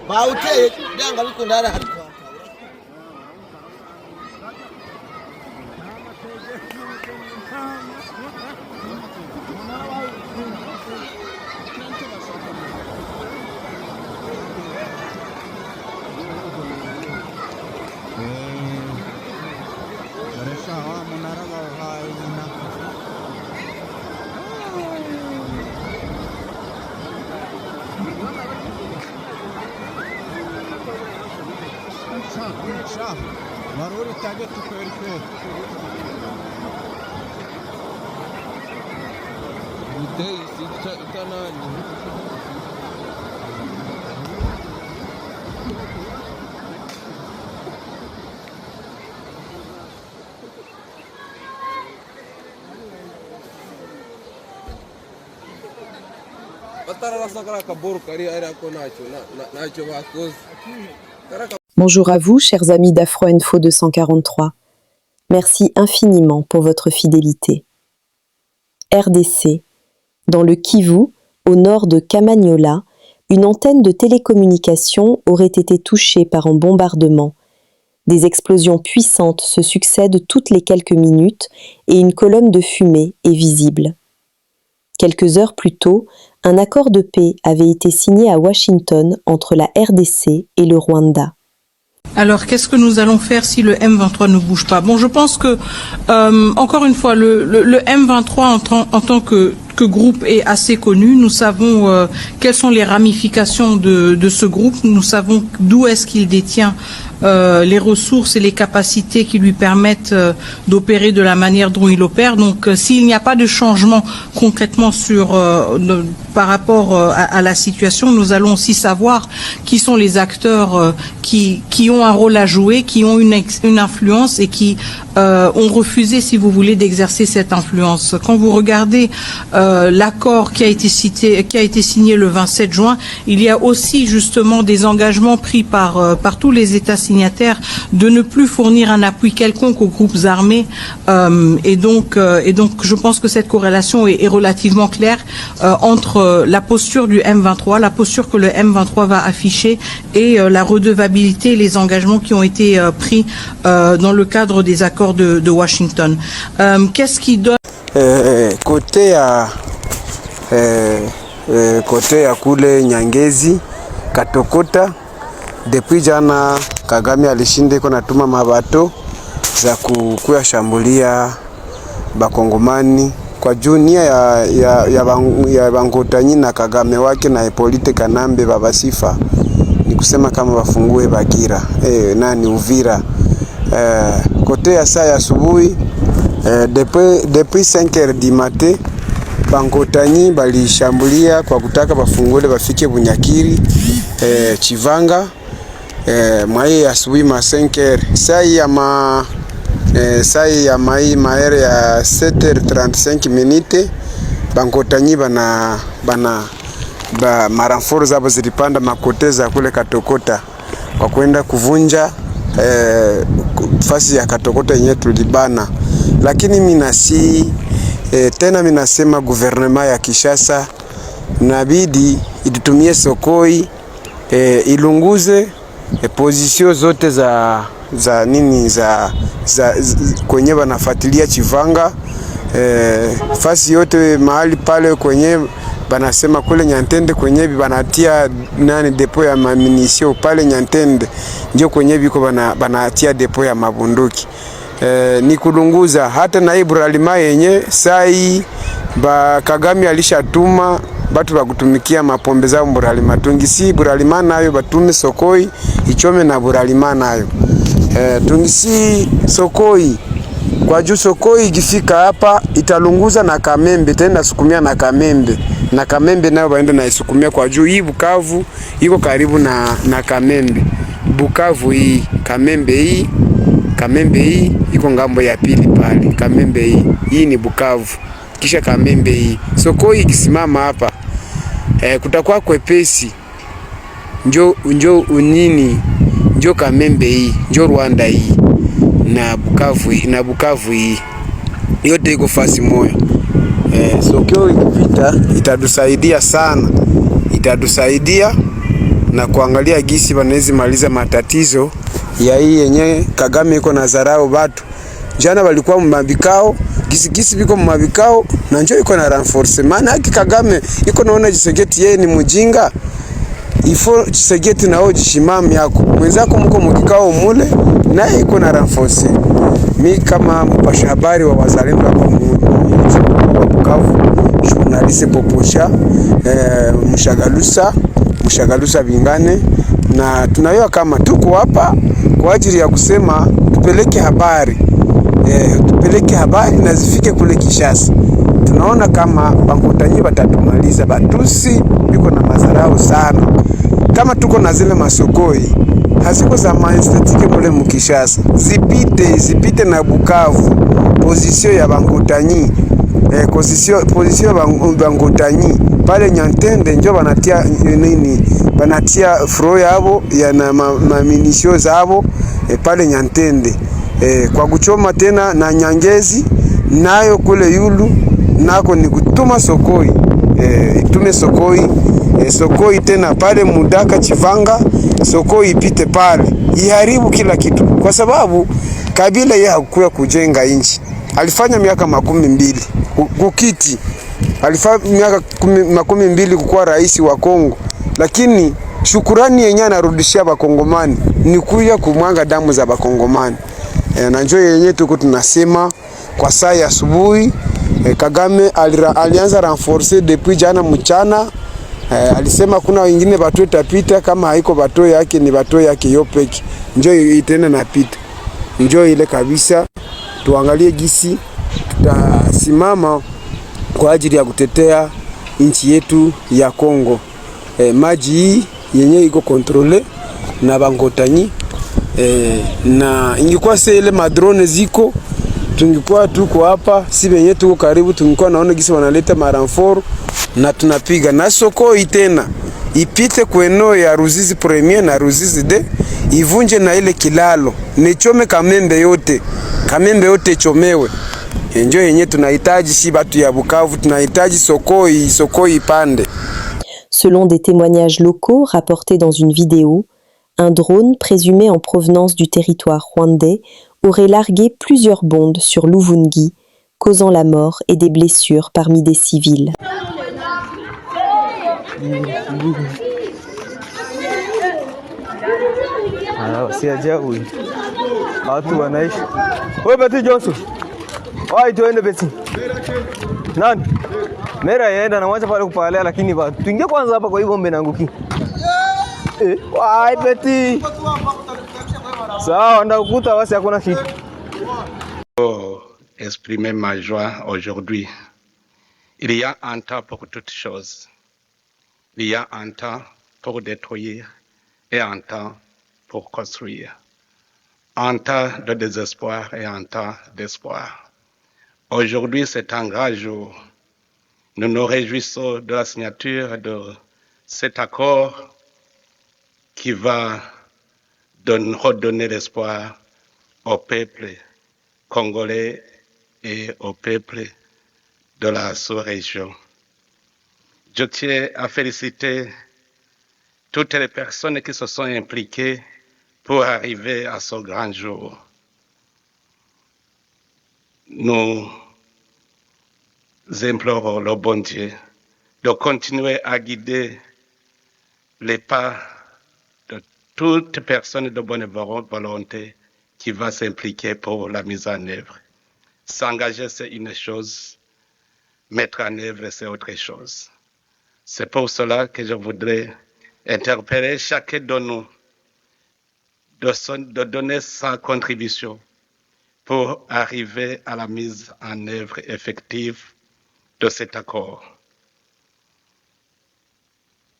Baute danga liko ndani hadi Bonjour à vous, chers amis d'Afro Info 243. Merci infiniment pour votre fidélité. RDC. Dans le Kivu, au nord de Kamanyola, une antenne de télécommunications aurait été touchée par un bombardement. Des explosions puissantes se succèdent toutes les quelques minutes et une colonne de fumée est visible. Quelques heures plus tôt, un accord de paix avait été signé à Washington entre la RDC et le Rwanda. Alors, qu'est-ce que nous allons faire si le M23 ne bouge pas? Bon, je pense que, encore une fois, le M23 en tant que groupe est assez connu. Nous savons quelles sont les ramifications de ce groupe. Nous savons d'où est-ce qu'il détient les ressources et les capacités qui lui permettent d'opérer de la manière dont il opère. Donc, s'il n'y a pas de changement concrètement par rapport à la situation, nous allons aussi savoir qui sont les acteurs qui ont un rôle à jouer, qui ont une influence et qui ont refusé, si vous voulez, d'exercer cette influence. Quand vous regardez l'accord qui a été signé le 27 juin, il y a aussi justement des engagements pris par tous les États signataires de ne plus fournir un appui quelconque aux groupes armés. Et donc, je pense que cette corrélation est relativement claire entre la posture du M23, la posture que le M23 va afficher et la redevabilité et les engagements qui ont été pris dans le cadre des accords de Washington. Qu'est-ce qui donne côté ya kule Nyangezi Katokota, depuis jana Kagame alishinda iko natuma mabato za kukuya shambulia bakongomani kwa junia ya Bangotanyi na Kagame wake na Hippolyte Kanambe babasifa ni kusema kama bafungue Bagira Uvira kote ya saa ya asubuhi depuis 5h du matin Bangotanyi balishambulia kwa kutaka bafungule bafike Bunyakiri Chivanga mwaye asubuhi ma 5h saa ya maere ya 7h35 minute Bangotanyi maranforo zabo zilipanda makoteza kule Katokota kwa kwenda kuvunja fasi ya Katokota yenyewe tulibana. Lakini tena minasema guvernema ya Kinshasa inabidi itumie Sokoi ilunguze pozisio zote za kwenye banafuatilia Chivanga fasi yote mahali pale kwenye banasema kule Nyantende kwenye banatia depo ya munition pale Nyantende ndio kwenye biko banatia depo ya mabunduki. Ni kulunguza hata na Ibrahima yenye sai Kagame alishatuma batu bakutumikia mapombe za Ibrahima tungisi Ibrahima nayo batume Sokoi ichome na Ibrahima nayo tungisi Sokoi kwa juu Sokoi ikifika hapa italunguza na Kamembe tena sukumia na Kamembe nayo baenda na isukumia kwa juu hii Bukavu iko karibu na Kamembe. Bukavu hii Kamembe hii iko ngambo ya pili pale. Kamembe hii ni Bukavu. Kisha Kamembe hii. Sokoi ikisimama hapa kutakuwa kwepesi. Njo Kamembe hii, njo Rwanda hii na Bukavu hii. Yote iko fasi moja. Sokoi ikipita itatusaidia sana, itatusaidia na kuangalia gisi wanaweza maliza matatizo ya hii yenye Kagame iko na zarau watu. Jana walikuwa mabikao, gisi biko mabikao na njoo iko na renforcement. Haki Kagame iko naona Tshisekedi yeye ni mjinga. Ifo Tshisekedi nao jishimami yako. Mwenzako mko mkikao mule na iko na renforce. Mi kama mpasha habari wa wazalendo hapa Bukavu, journaliste Poposha, Mshagalusa Bingane, na tunayoa kama tuko hapa kwa ajili ya kusema tupeleke habari. Tupeleke habari na zifike kule Kishasa. Tunaona kama Bankotanyi batatumaliza, Batusi biko na mazarao sana. Kama tuko na zile masokoi haziko za maestetike mule mkishasa, zipite na Bukavu. Position ya Bankotanyi, position ya Bankotanyi pale Nyantende njo banatia nini, banatia fro yabo ya na maminisio zabo pale Nyantende. Kwa kuchoma tena na Nyangezi nayo kule Yulu nako ni kutuma sokoi, itume sokoi, sokoi tena pale Mudaka Chivanga, sokoi ipite pale iharibu kila kitu, kwa sababu Kabila yeye hakuwa kujenga inchi. Alifanya miaka 12 kukiti, alifanya miaka 12 kukuwa rais wa Kongo, lakini shukurani yenyewe anarudishia Bakongomani ni kuja kumwanga damu za Bakongomani. Na njoo yenyewe tuko tunasema kwa saa ya asubuhi. Kagame alianza renforcer depuis jana mchana. Alisema kuna wengine bato itapita, kama haiko bato yake ni bato yake yopeki, njoo itena napita. Njoo ile kabisa, tuangalie gisi tutasimama kwa ajili ya kutetea nchi yetu ya Kongo. Maji hii yenye iko kontrole na Bankotanyi, na ingekuwa ile madrone ziko, tungekuwa tuko hapa, si benye tuko karibu, tungekuwa naona gisi wanaleta maranforo na tunapiga. Na sokoi tena ipite kweno ya Ruzizi premier na Ruzizi de, ivunje na ile kilalo, nichome Kamembe yote chomewe. Njo yenye tunahitaji si batu ya Bukavu, tunahitaji sokoi pande. Selon des témoignages locaux rapportés dans une vidéo, un drone présumé en provenance du territoire rwandais aurait largué plusieurs bombes sur Luvungi, causant la mort et des blessures parmi des civils. Si ajabu watu wanaishi. Wewe Betty Johnson, wai tuende Betty. Nani? Mera yaenda na mwacha pale kupalea, lakini tuingie kwanza hapa kwa hivyo bombe naanguki. Wai Betty. Sawa, ndakukuta basi hakuna kitu. Exprimer ma joie aujourd'hui. Il y a un temps pour toutes choses. Il y a un temps pour détruire et un temps pour construire. Un temps de désespoir et un temps d'espoir. Aujourd'hui, c'est un grand jour. Nous nous réjouissons de la signature de cet accord qui va redonner l'espoir au peuple congolais et au peuple de la sous-région. Je tiens à féliciter toutes les personnes qui se sont impliquées pour arriver à ce grand jour. Nous implorons le bon Dieu de continuer à guider les pas de toute personne de bonne volonté qui va s'impliquer pour la mise en œuvre. S'engager, c'est une chose, mettre en œuvre, c'est autre chose. C'est pour cela que je voudrais interpeller chacun de nous de donner sa contribution pour arriver à la mise en œuvre effective de cet accord.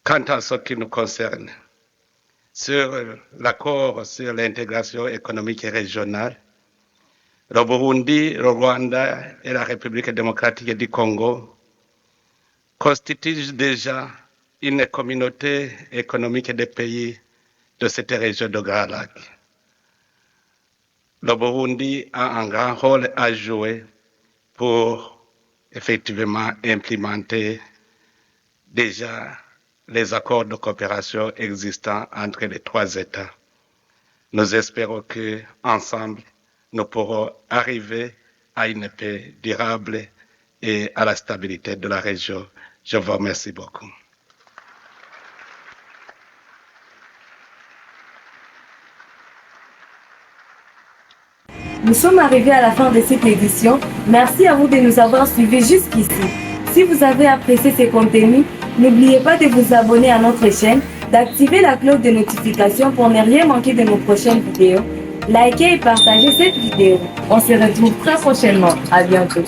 Quant à ce qui nous concerne, sur l'accord sur l'intégration économique et régionale, le Burundi, le Rwanda et la République démocratique du Congo constituent déjà une communauté économique des pays de cette région de Grand Lac. Le Burundi a un grand rôle à jouer pour effectivement implémenter déjà les accords de coopération existants entre les 3 États. Nous espérons que ensemble, nous pourrons arriver à une paix durable et à la stabilité de la région. Je vous remercie beaucoup. Nous sommes arrivés à la fin de cette édition. Merci à vous de nous avoir suivis jusqu'ici. Si vous avez apprécié ces contenus, n'oubliez pas de vous abonner à notre chaîne, d'activer la cloche de notification pour ne rien manquer de nos prochaines vidéos. Likez et partagez cette vidéo. On se retrouve très prochainement. À bientôt.